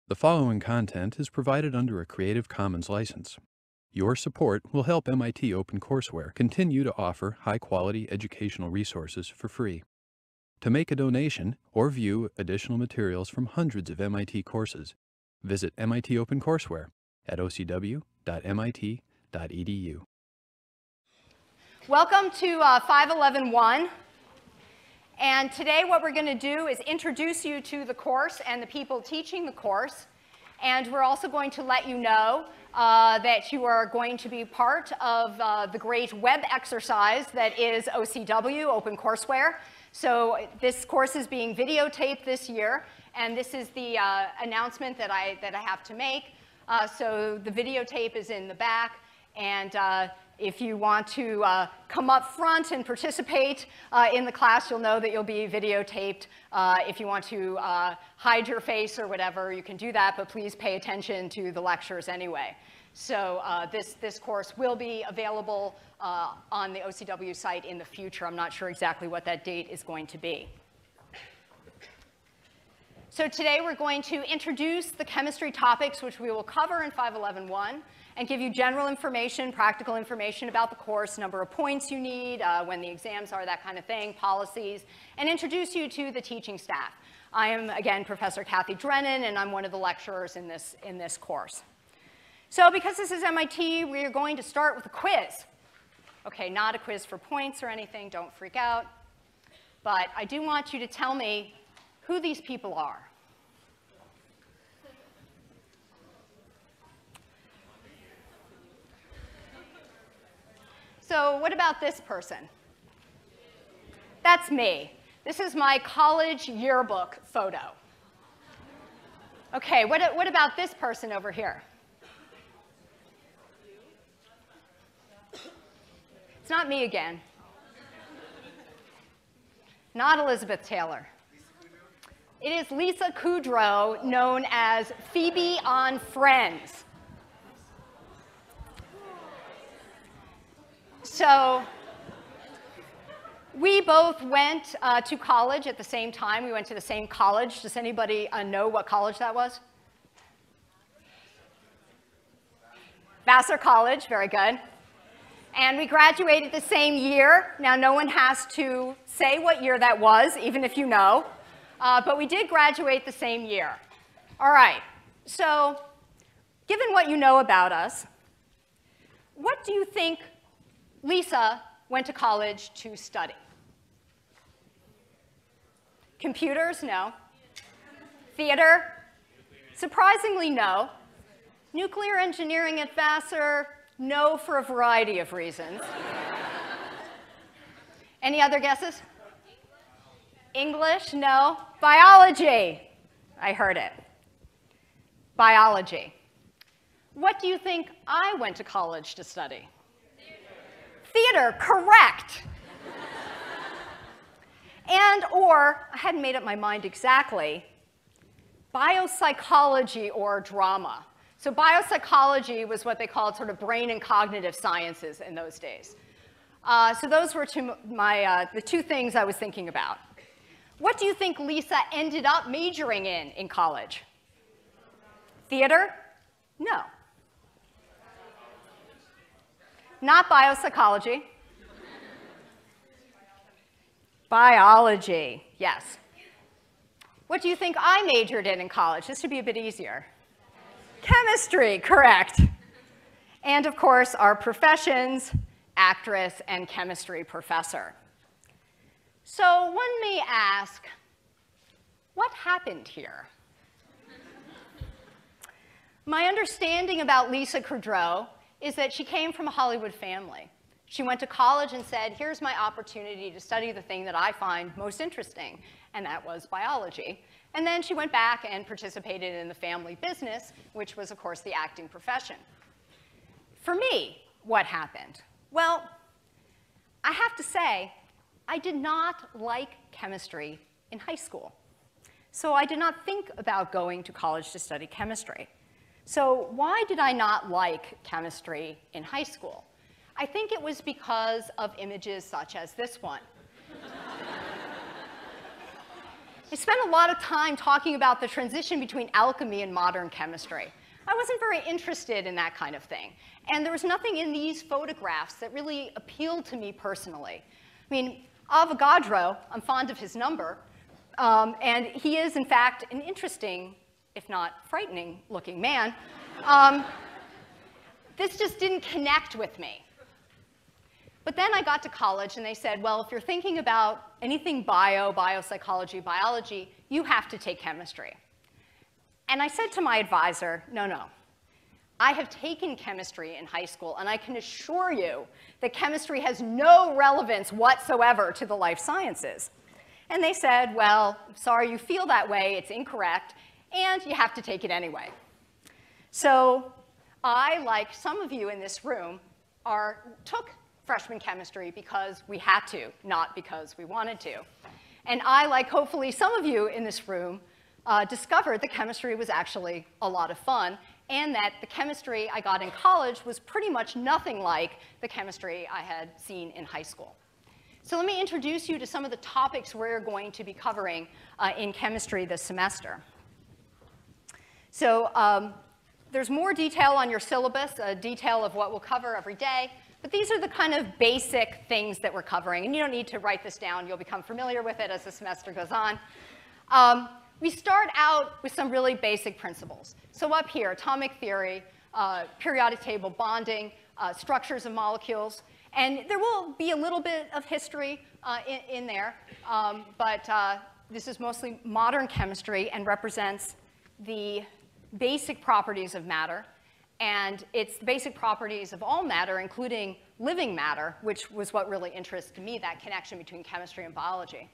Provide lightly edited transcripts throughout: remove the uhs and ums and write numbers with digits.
The following content is provided under a Creative Commons license. Your support will help MIT OpenCourseWare continue to offer high-quality educational resources for free. To make a donation or view additional materials from hundreds of MIT courses, visit MIT OpenCourseWare at ocw.mit.edu. Welcome to 511.1. And today what we're going to do is introduce you to the course and the people teaching the course. And we're also going to let you know that you are going to be part of the great web exercise that is OCW, OpenCourseWare. So this course is being videotaped this year. And this is the announcement that I have to make. So the videotape is in the back. And if you want to come up front and participate in the class, you'll know that you'll be videotaped. If you want to hide your face or whatever, you can do that, but please pay attention to the lectures anyway. So this course will be available on the OCW site in the future. I'm not sure exactly what that date is going to be. So today we're going to introduce the chemistry topics, which we will cover in 511.1. And give you general information, practical information about the course, number of points you need, when the exams are, that kind of thing, policies, and introduce you to the teaching staff. I am, again, Professor Kathy Drennan, and I'm one of the lecturers in this course. So because this is MIT, we are going to start with a quiz. OK, not a quiz for points or anything. Don't freak out. But I do want you to tell me who these people are. So what about this person? That's me. This is my college yearbook photo. OK, what about this person over here? It's not me again. Not Elizabeth Taylor. It is Lisa Kudrow, known as Phoebe on Friends. So we both went to college at the same time. We went to the same college. Does anybody know what college that was? Vassar College, very good. And we graduated the same year. Now, no one has to say what year that was, even if you know. But we did graduate the same year. All right. So given what you know about us, what do you think Lisa went to college to study? Computers? No. Theater? Surprisingly, no. Nuclear engineering at Vassar? No, for a variety of reasons. Any other guesses? English? No. Biology? I heard it. Biology. What do you think I went to college to study? Theater, correct. And or, I hadn't made up my mind exactly, biopsychology or drama. So biopsychology was what they called sort of brain and cognitive sciences in those days. So those were the two things I was thinking about. What do you think Lisa ended up majoring in college? Theater? No. Not biopsychology. Biology, yes. What do you think I majored in college? This should be a bit easier. Chemistry, correct. And of course, our professions, actress and chemistry professor. So one may ask, what happened here? My understanding about Lisa Kudrow is that she came from a Hollywood family. She went to college and said, here's my opportunity to study the thing that I find most interesting, and that was biology. And then she went back and participated in the family business, which was, of course, the acting profession. For me, what happened? Well, I have to say, I did not like chemistry in high school. So I did not think about going to college to study chemistry. So why did I not like chemistry in high school? I think it was because of images such as this one. I spent a lot of time talking about the transition between alchemy and modern chemistry. I wasn't very interested in that kind of thing. And there was nothing in these photographs that really appealed to me personally. I mean, Avogadro, I'm fond of his number, and he is, in fact, an interesting, if not frightening, looking man. This just didn't connect with me. But then I got to college, and they said, well, if you're thinking about anything biopsychology, biology, you have to take chemistry. And I said to my advisor, no. I have taken chemistry in high school, and I can assure you that chemistry has no relevance whatsoever to the life sciences. And they said, well, sorry you feel that way, it's incorrect, and you have to take it anyway. So I, like some of you in this room, took freshman chemistry because we had to, not because we wanted to. And I, like hopefully some of you in this room, discovered that chemistry was actually a lot of fun, and that the chemistry I got in college was pretty much nothing like the chemistry I had seen in high school. So let me introduce you to some of the topics we're going to be covering in chemistry this semester. So there's more detail on your syllabus, a detail of what we'll cover every day. But these are the kind of basic things that we're covering. And you don't need to write this down. You'll become familiar with it as the semester goes on. We start out with some really basic principles. So up here, atomic theory, periodic table bonding, structures of molecules. And there will be a little bit of history in there. But this is mostly modern chemistry and represents the basic properties of matter. And it's the basic properties of all matter, including living matter, which was what really interested me, that connection between chemistry and biology.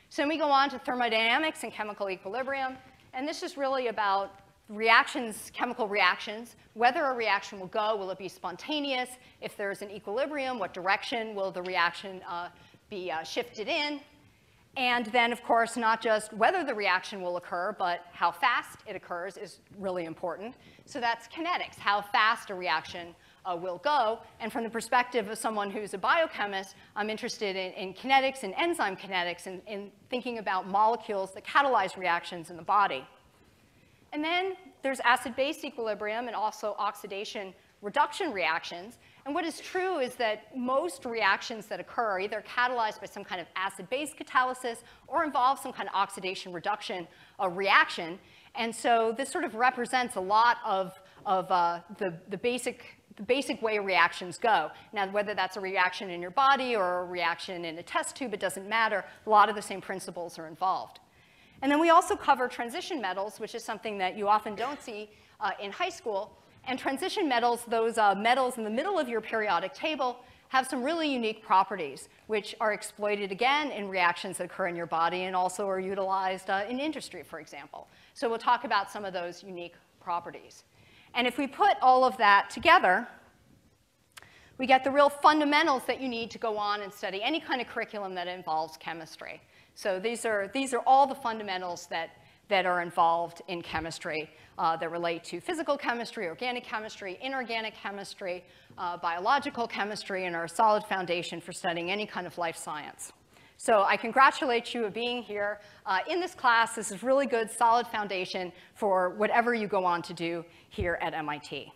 So then we go on to thermodynamics and chemical equilibrium. And this is really about reactions, chemical reactions, whether a reaction will go, will it be spontaneous? If there's an equilibrium, what direction will the reaction be shifted in? And then, of course, not just whether the reaction will occur, but how fast it occurs is really important. So that's kinetics, how fast a reaction will go. And from the perspective of someone who's a biochemist, I'm interested in kinetics and enzyme kinetics and in thinking about molecules that catalyze reactions in the body. And then there's acid-base equilibrium and also oxidation-reduction reactions. And what is true is that most reactions that occur are either catalyzed by some kind of acid-base catalysis or involve some kind of oxidation-reduction reaction. And so this sort of represents a lot of the basic way reactions go. Now, whether that's a reaction in your body or a reaction in a test tube, it doesn't matter. A lot of the same principles are involved. And then we also cover transition metals, which is something that you often don't see in high school. And transition metals, those metals in the middle of your periodic table, have some really unique properties, which are exploited again in reactions that occur in your body and also are utilized in industry, for example. So we'll talk about some of those unique properties. And if we put all of that together, we get the real fundamentals that you need to go on and study any kind of curriculum that involves chemistry. So these are all the fundamentals that are involved in chemistry that relate to physical chemistry, organic chemistry, inorganic chemistry, biological chemistry, and are a solid foundation for studying any kind of life science. So I congratulate you on being here in this class. This is really good, solid foundation for whatever you go on to do here at MIT.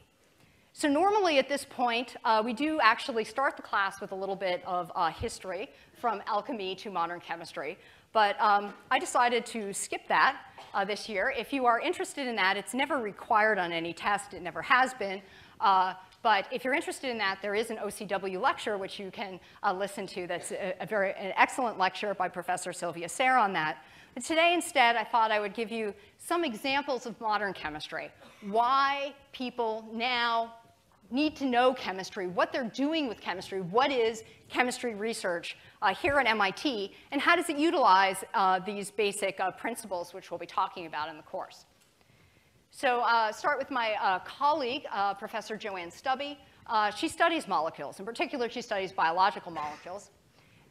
So normally at this point, we do actually start the class with a little bit of history from alchemy to modern chemistry. But I decided to skip that this year. If you are interested in that, it's never required on any test. It never has been. But if you're interested in that, there is an OCW lecture, which you can listen to. That's an excellent lecture by Professor Sylvia Sayre on that. But today, instead, I thought I would give you some examples of modern chemistry, why people now need to know chemistry, what they're doing with chemistry, what is chemistry research here at MIT, and how does it utilize these basic principles, which we'll be talking about in the course. So start with my colleague, Professor Joanne Stubbe. She studies molecules. In particular, she studies biological molecules.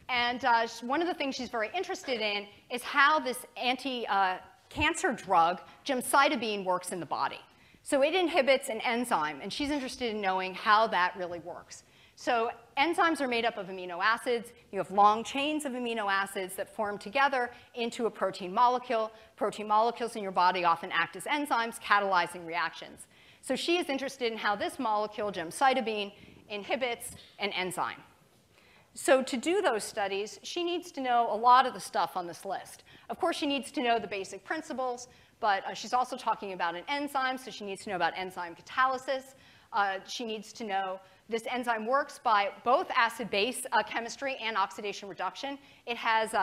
And one of the things she's very interested in is how this anti-cancer drug, gemcitabine, works in the body. So it inhibits an enzyme, and she's interested in knowing how that really works. So enzymes are made up of amino acids. You have long chains of amino acids that form together into a protein molecule. Protein molecules in your body often act as enzymes, catalyzing reactions. So she is interested in how this molecule, gemcitabine, inhibits an enzyme. So to do those studies, she needs to know a lot of the stuff on this list. Of course, she needs to know the basic principles, but she's also talking about an enzyme, so she needs to know about enzyme catalysis. She needs to know this enzyme works by both acid-base chemistry and oxidation reduction. It has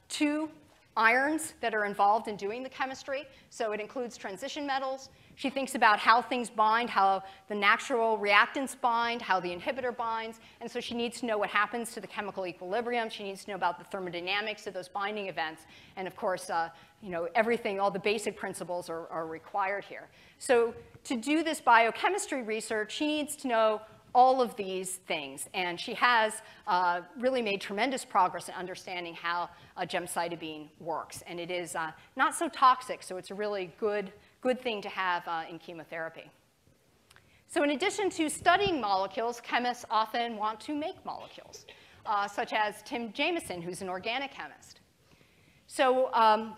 2 irons that are involved in doing the chemistry, so it includes transition metals. She thinks about how things bind, how the natural reactants bind, how the inhibitor binds, and so she needs to know what happens to the chemical equilibrium. She needs to know about the thermodynamics of those binding events, and of course, everything, all the basic principles are required here. So to do this biochemistry research, she needs to know all of these things, and she has really made tremendous progress in understanding how gemcitabine works, and it is not so toxic, so it's a really good thing to have in chemotherapy. So in addition to studying molecules, chemists often want to make molecules, such as Tim Jameson, who's an organic chemist. So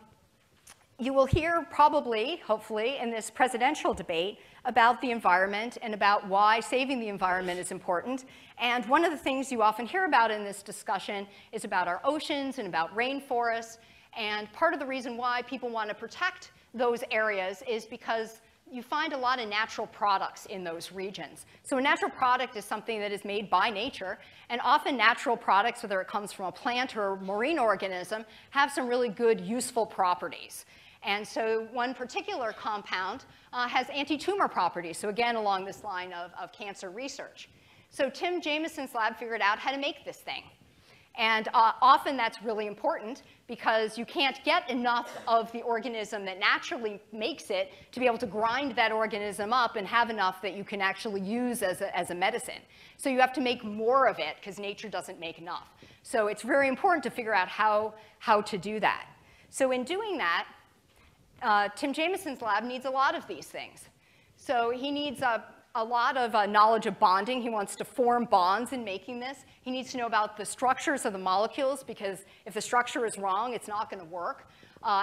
you will hear probably, hopefully, in this presidential debate about the environment and about why saving the environment is important. And one of the things you often hear about in this discussion is about our oceans and about rainforests. And part of the reason why people want to protect those areas is because you find a lot of natural products in those regions. So a natural product is something that is made by nature, and often natural products, whether it comes from a plant or a marine organism, have some really good, useful properties. And so one particular compound has anti-tumor properties, so again, along this line of cancer research. So Tim Jameson's lab figured out how to make this thing. And often that's really important because you can't get enough of the organism that naturally makes it to be able to grind that organism up and have enough that you can actually use as a medicine. So you have to make more of it because nature doesn't make enough. So it's very important to figure out how to do that. So in doing that, Tim Jameson's lab needs a lot of these things. So he needs a lot of knowledge of bonding. He wants to form bonds in making this. He needs to know about the structures of the molecules, because if the structure is wrong, it's not going to work.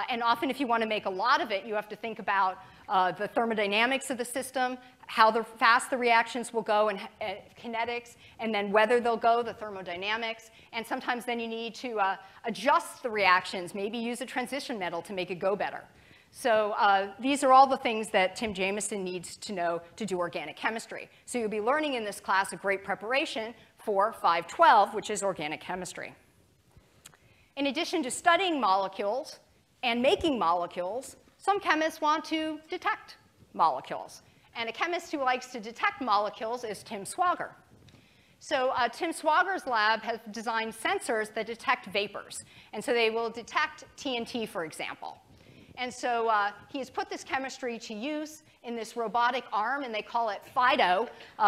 And often if you want to make a lot of it, you have to think about the thermodynamics of the system, how fast the reactions will go, and kinetics, and then whether they'll go, the thermodynamics. And sometimes then you need to adjust the reactions, maybe use a transition metal to make it go better. So these are all the things that Tim Jameson needs to know to do organic chemistry. So you'll be learning in this class a great preparation for 512, which is organic chemistry. In addition to studying molecules and making molecules, some chemists want to detect molecules. And a chemist who likes to detect molecules is Tim Swager. So Tim Swager's lab has designed sensors that detect vapors. And so they will detect TNT, for example. And so he has put this chemistry to use in this robotic arm, and they call it Fido,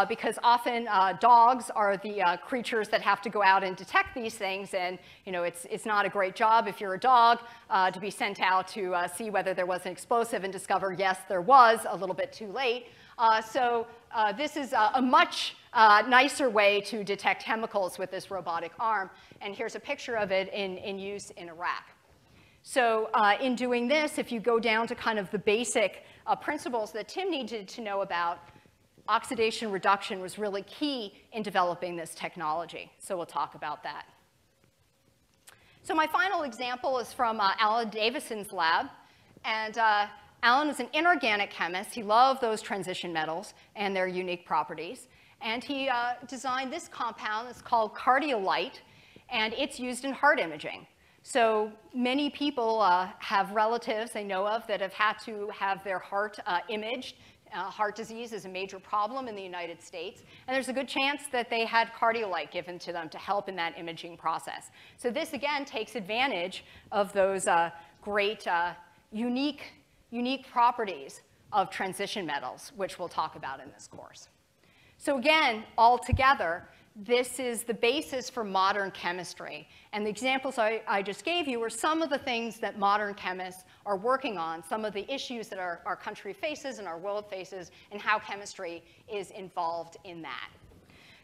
because often dogs are the creatures that have to go out and detect these things, and it's not a great job if you're a dog to be sent out to see whether there was an explosive and discover, yes, there was, a little bit too late. So this is a much nicer way to detect chemicals with this robotic arm, and here's a picture of it in use in Iraq. So in doing this, if you go down to kind of the basic principles that Tim needed to know about, oxidation reduction was really key in developing this technology. So we'll talk about that. So my final example is from Alan Davison's lab. And Alan was an inorganic chemist. He loved those transition metals and their unique properties. And he designed this compound. It's called Cardiolite, and it's used in heart imaging. So many people have relatives they know of that have had to have their heart imaged. Heart disease is a major problem in the United States. And there's a good chance that they had Cardiolite given to them to help in that imaging process. So this, again, takes advantage of those great, unique properties of transition metals, which we'll talk about in this course. So again, all together, this is the basis for modern chemistry. And the examples I just gave you were some of the things that modern chemists are working on, some of the issues that our country faces and our world faces, and how chemistry is involved in that.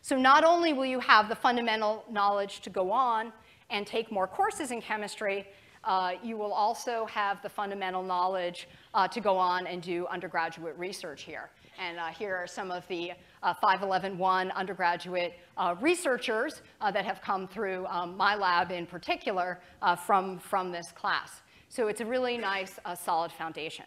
So not only will you have the fundamental knowledge to go on and take more courses in chemistry, you will also have the fundamental knowledge to go on and do undergraduate research here. And here are some of the 511-1 undergraduate researchers that have come through my lab in particular from this class. So it's a really nice, solid foundation.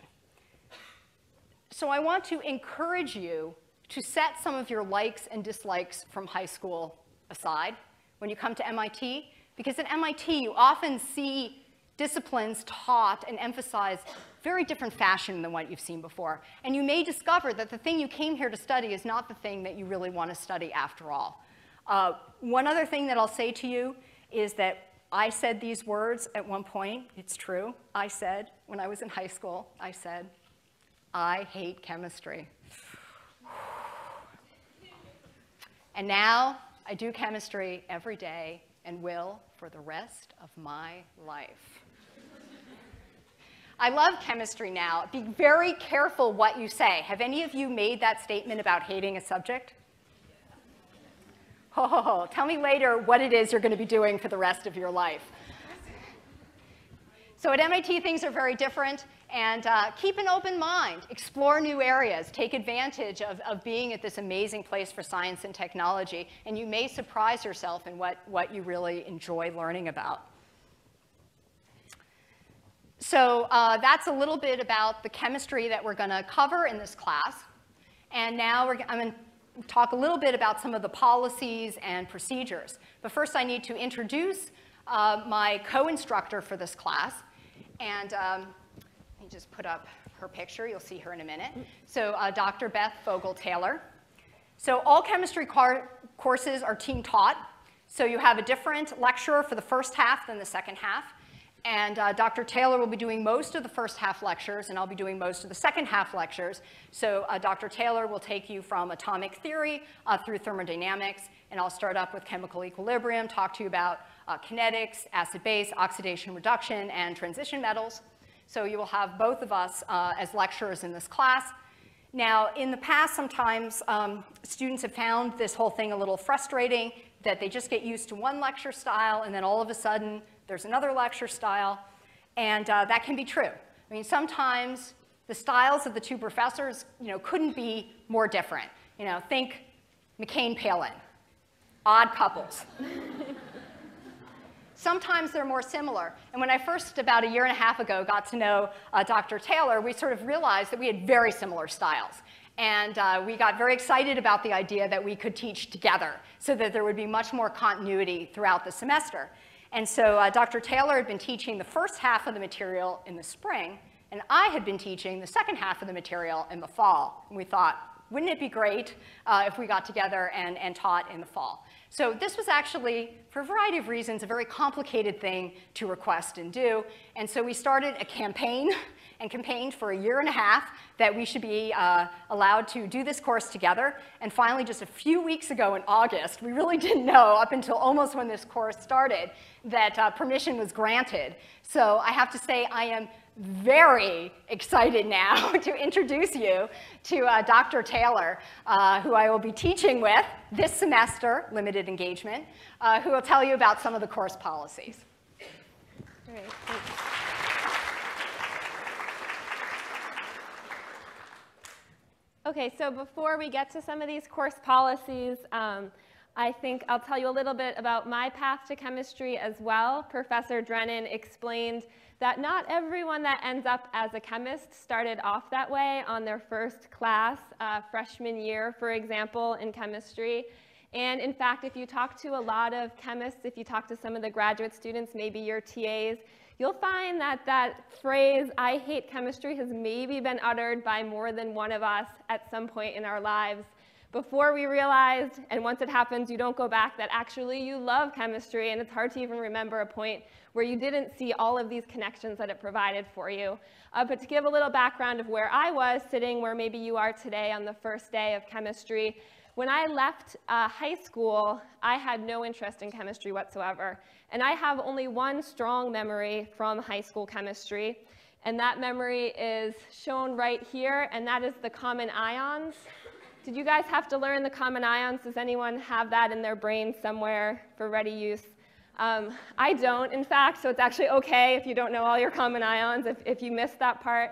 So I want to encourage you to set some of your likes and dislikes from high school aside when you come to MIT, because at MIT you often see disciplines taught and emphasized very different fashion than what you've seen before. And you may discover that the thing you came here to study is not the thing that you really want to study after all. One other thing that I'll say to you is that I said these words at one point. It's true. I said, when I was in high school, I said, I hate chemistry. And now I do chemistry every day and will for the rest of my life. I love chemistry now. Be very careful what you say. Have any of you made that statement about hating a subject? Ho, ho, ho. Tell me later what it is you're going to be doing for the rest of your life. So at MIT, things are very different. And keep an open mind. Explore new areas. Take advantage of being at this amazing place for science and technology. And you may surprise yourself in what you really enjoy learning about. So that's a little bit about the chemistry that we're going to cover in this class. And now I'm going to talk a little bit about some of the policies and procedures. But first, I need to introduce my co-instructor for this class. And let me just put up her picture. You'll see her in a minute. So Dr. Beth Vogel-Taylor. So all chemistry courses are team taught. So you have a different lecturer for the first half than the second half. And Dr. Taylor will be doing most of the first half lectures, and I'll be doing most of the second half lectures. So Dr. Taylor will take you from atomic theory through thermodynamics, and I'll start up with chemical equilibrium, talk to you about kinetics, acid-base, oxidation reduction, and transition metals. So you will have both of us as lecturers in this class. Now, in the past, sometimes students have found this whole thing a little frustrating, that they just get used to one lecture style, and then all of a sudden, there's another lecture style, and that can be true. I mean, sometimes the styles of the two professors, couldn't be more different. Think McCain-Palin, odd couples. Sometimes they're more similar. And when I first, about a year and a half ago, got to know Dr. Taylor, we sort of realized that we had very similar styles. And we got very excited about the idea that we could teach together so that there would be much more continuity throughout the semester. And so Dr. Taylor had been teaching the first half of the material in the spring, and I had been teaching the second half of the material in the fall. And we thought, wouldn't it be great if we got together and taught in the fall? So this was actually, for a variety of reasons, a very complicated thing to request and do. And so we started a campaign and campaigned for a year and a half that we should be allowed to do this course together. And finally, just a few weeks ago in August, we really didn't know up until almost when this course started that permission was granted. So I have to say I am very excited now to introduce you to Dr. Taylor, who I will be teaching with this semester, limited engagement, who will tell you about some of the course policies. All right, thanks. Okay, so before we get to some of these course policies, I think I'll tell you a little bit about my path to chemistry as well. Professor Drennan explained that not everyone that ends up as a chemist started off that way on their first class, freshman year, for example, in chemistry. And in fact, if you talk to a lot of chemists, if you talk to some of the graduate students, maybe your TAs, you'll find that that phrase, I hate chemistry, has maybe been uttered by more than one of us at some point in our lives before we realized, and once it happens, you don't go back, that actually you love chemistry, and it's hard to even remember a point where you didn't see all of these connections that it provided for you. But to give a little background of where I was sitting, where maybe you are today on the first day of chemistry, when I left high school, I had no interest in chemistry whatsoever. And I have only one strong memory from high school chemistry, and that memory is shown right here, and that is the common ions. Did you guys have to learn the common ions? Does anyone have that in their brain somewhere for ready use? I don't, in fact, so it's actually okay if you don't know all your common ions, if you missed that part.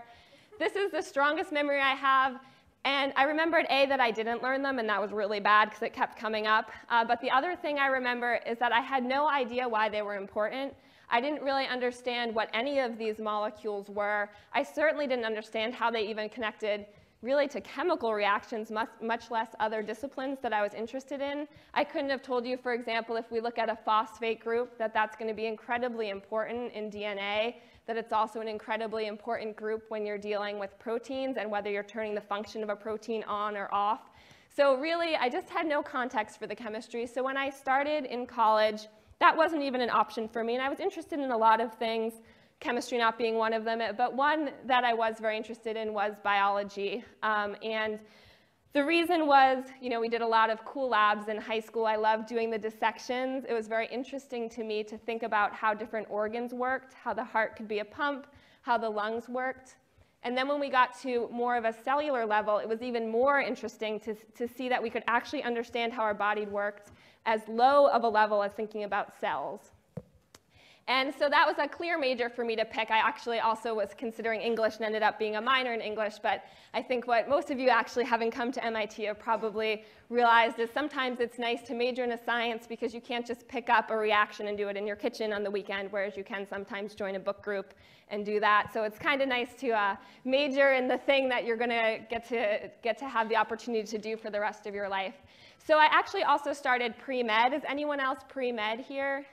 This is the strongest memory I have, and I remembered that I didn't learn them, and that was really bad because it kept coming up. But the other thing I remember is that I had no idea why they were important. I didn't really understand what any of these molecules were. I certainly didn't understand how they even connected really to chemical reactions, much less other disciplines that I was interested in. I couldn't have told you, for example, if we look at a phosphate group, that that's going to be incredibly important in DNA, that it's also an incredibly important group when you're dealing with proteins and whether you're turning the function of a protein on or off. So really, I just had no context for the chemistry. So when I started in college, that wasn't even an option for me, and I was interested in a lot of things, chemistry not being one of them, but one that I was very interested in was biology. And the reason was, we did a lot of cool labs in high school. I loved doing the dissections. It was very interesting to me to think about how different organs worked, how the heart could be a pump, how the lungs worked. And then when we got to more of a cellular level, it was even more interesting to see that we could actually understand how our body worked as low of a level as thinking about cells. And so that was a clear major for me to pick. I actually also was considering English and ended up being a minor in English, but I think what most of you actually having come to MIT have probably realized is sometimes it's nice to major in a science because you can't just pick up a reaction and do it in your kitchen on the weekend, whereas you can sometimes join a book group and do that. So it's kind of nice to major in the thing that you're going to get to have the opportunity to do for the rest of your life. So I actually also started pre-med. Is anyone else pre-med here?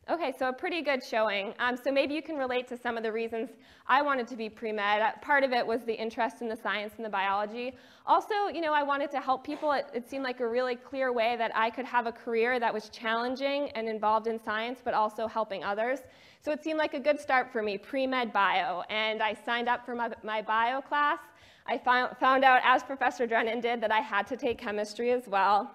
Okay, so a pretty good showing. So maybe you can relate to some of the reasons I wanted to be pre-med. Part of it was the interest in the science and the biology. Also, I wanted to help people. It seemed like a really clear way that I could have a career that was challenging and involved in science, but also helping others. So it seemed like a good start for me, pre-med bio. And I signed up for my bio class. I found out, as Professor Drennan did, that I had to take chemistry as well.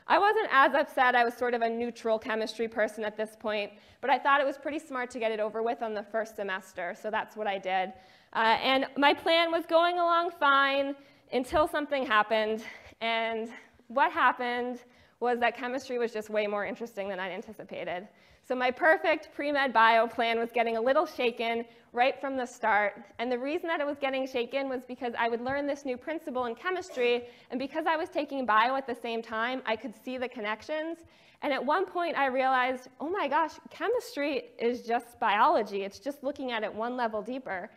I wasn't as upset. I was sort of a neutral chemistry person at this point, but I thought it was pretty smart to get it over with on the first semester, so that's what I did. And my plan was going along fine until something happened, and what happened was that chemistry was just way more interesting than I'd anticipated. So my perfect pre-med bio plan was getting a little shaken right from the start. And the reason that it was getting shaken was because I would learn this new principle in chemistry, and because I was taking bio at the same time, I could see the connections. And at one point, I realized, oh my gosh, chemistry is just biology. It's just looking at it one level deeper.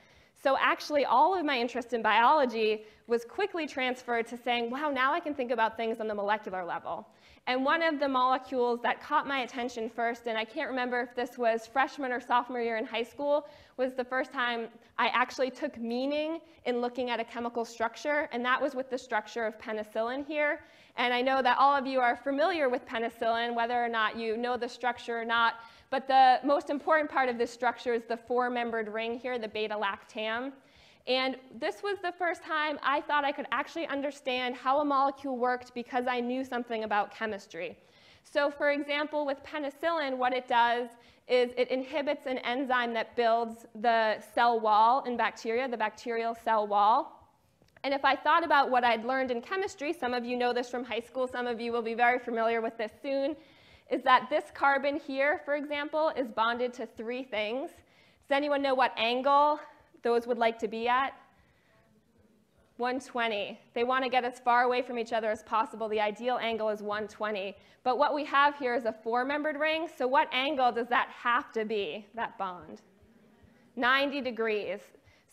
So actually, all of my interest in biology was quickly transferred to saying, wow, now I can think about things on the molecular level. And one of the molecules that caught my attention first, and I can't remember if this was freshman or sophomore year in high school, was the first time I actually took meaning in looking at a chemical structure, and that was with the structure of penicillin here. And I know that all of you are familiar with penicillin, whether or not you know the structure or not, but the most important part of this structure is the four-membered ring here, the beta-lactam. And this was the first time I thought I could actually understand how a molecule worked because I knew something about chemistry. So for example, with penicillin, what it does is it inhibits an enzyme that builds the cell wall in bacteria, the bacterial cell wall. And if I thought about what I'd learned in chemistry, some of you know this from high school, some of you will be very familiar with this soon, is that this carbon here, for example, is bonded to three things. Does anyone know what angle those would like to be at? 120. They want to get as far away from each other as possible. The ideal angle is 120. But what we have here is a four-membered ring. So what angle does that have to be, that bond? 90 degrees.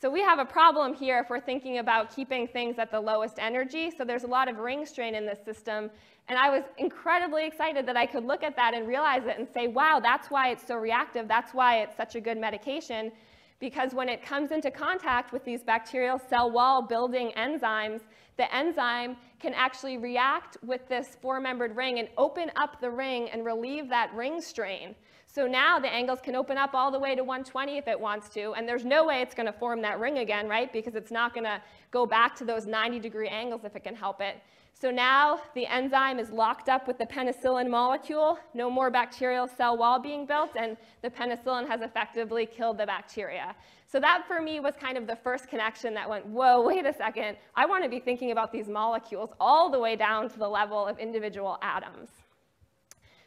So we have a problem here if we're thinking about keeping things at the lowest energy. So there's a lot of ring strain in this system. And I was incredibly excited that I could look at that and realize it and say, wow, that's why it's so reactive. That's why it's such a good medication. Because when it comes into contact with these bacterial cell wall building enzymes, the enzyme can actually react with this four-membered ring and open up the ring and relieve that ring strain. So now the angles can open up all the way to 120 if it wants to, and there's no way it's going to form that ring again, right? Because it's not going to go back to those 90-degree angles if it can help it. So now the enzyme is locked up with the penicillin molecule, no more bacterial cell wall being built, and the penicillin has effectively killed the bacteria. So that for me was kind of the first connection that went, whoa, wait a second, I want to be thinking about these molecules all the way down to the level of individual atoms.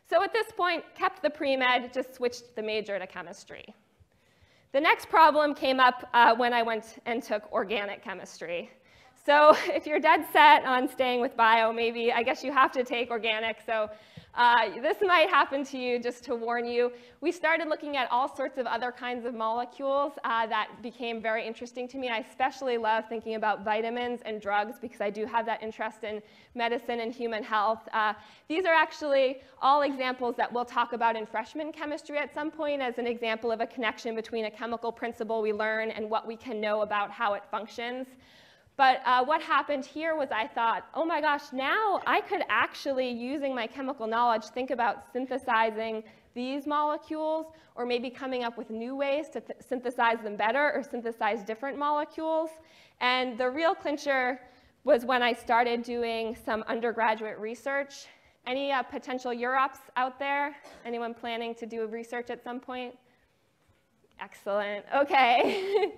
So at this point, kept the pre-med, just switched the major to chemistry. The next problem came up when I went and took organic chemistry. So if you're dead set on staying with bio, maybe, I guess you have to take organic. So this might happen to you, just to warn you. We started looking at all sorts of other kinds of molecules that became very interesting to me. I especially love thinking about vitamins and drugs because I do have that interest in medicine and human health. These are actually all examples that we'll talk about in freshman chemistry at some point as an example of a connection between a chemical principle we learn and what we can know about how it functions. But what happened here was I thought, oh my gosh, now I could actually, using my chemical knowledge, think about synthesizing these molecules, or maybe coming up with new ways to synthesize them better or synthesize different molecules. And the real clincher was when I started doing some undergraduate research. Any potential UROPs out there? Anyone planning to do research at some point? Excellent. OK.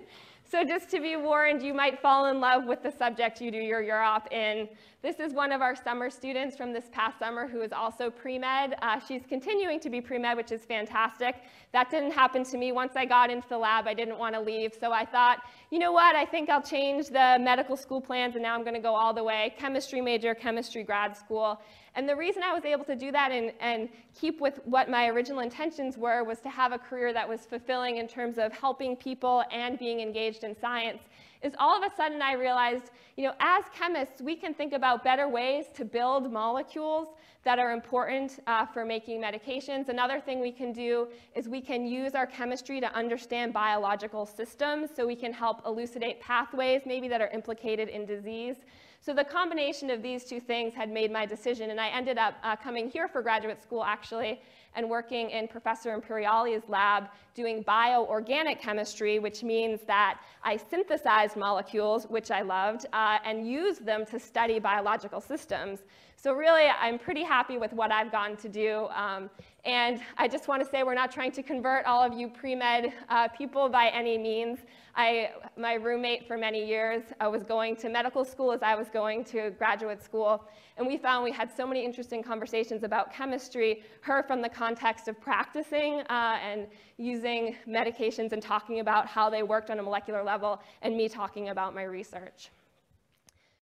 So just to be warned, you might fall in love with the subject you do your UROP in. This is one of our summer students from this past summer who is also pre-med. She's continuing to be pre-med, which is fantastic. That didn't happen to me. Once I got into the lab, I didn't want to leave. So I thought, you know what, I think I'll change the medical school plans, and now I'm going to go all the way. Chemistry major, chemistry grad school. And the reason I was able to do that and keep with what my original intentions were was to have a career that was fulfilling in terms of helping people and being engaged in science, is all of a sudden I realized, you know, as chemists, we can think about better ways to build molecules that are important for making medications. Another thing we can do is we can use our chemistry to understand biological systems, so we can help elucidate pathways maybe that are implicated in disease. So the combination of these two things had made my decision, and I ended up coming here for graduate school, actually, and working in Professor Imperiali's lab doing bioorganic chemistry, which means that I synthesized molecules, which I loved, and used them to study biological systems. So really, I'm pretty happy with what I've gotten to do. And I just want to say we're not trying to convert all of you pre-med people by any means. My roommate for many years was going to medical school as I was going to graduate school. And we found we had so many interesting conversations about chemistry, her from the context of practicing and using medications and talking about how they worked on a molecular level, and me talking about my research.